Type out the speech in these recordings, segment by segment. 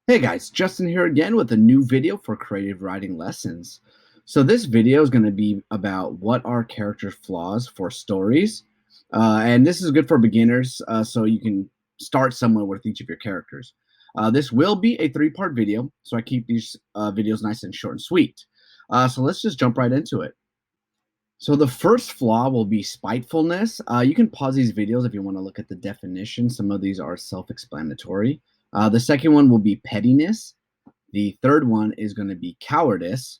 Hey guys, Justin here again with a new video for Creative Writing Lessons. So this video is going to be about what are character flaws for stories. And this is good for beginners, so you can start somewhere with each of your characters. This will be a three-part video, so I keep these videos nice and short and sweet. So let's just jump right into it. So the first flaw will be spitefulness. You can pause these videos if you want to look at the definition. Some of these are self-explanatory. The second one will be pettiness. The third one is going to be cowardice.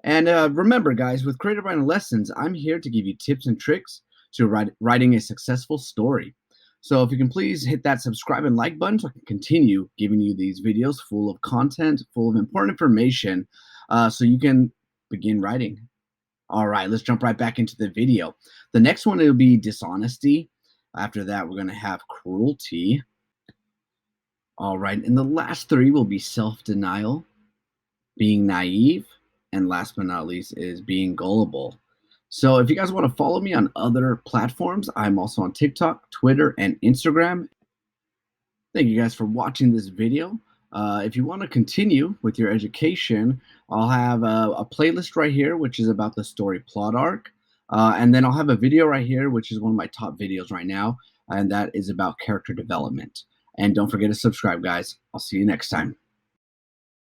And remember, guys, with Creative Writing Lessons, I'm here to give you tips and tricks to writing a successful story. So if you can please hit that subscribe and like button so I can continue giving you these videos full of content, full of important information, so you can begin writing. All right, let's jump right back into the video. The next one will be dishonesty. After that, we're going to have cruelty. All right, and the last three will be self-denial, being naive, and last but not least is being gullible. So if you guys want to follow me on other platforms, I'm also on TikTok, Twitter, and Instagram. Thank you guys for watching this video. If you want to continue with your education, I'll have a playlist right here, which is about the story plot arc. And then I'll have a video right here, which is one of my top videos right now, and that is about character development. And don't forget to subscribe, guys. I'll see you next time.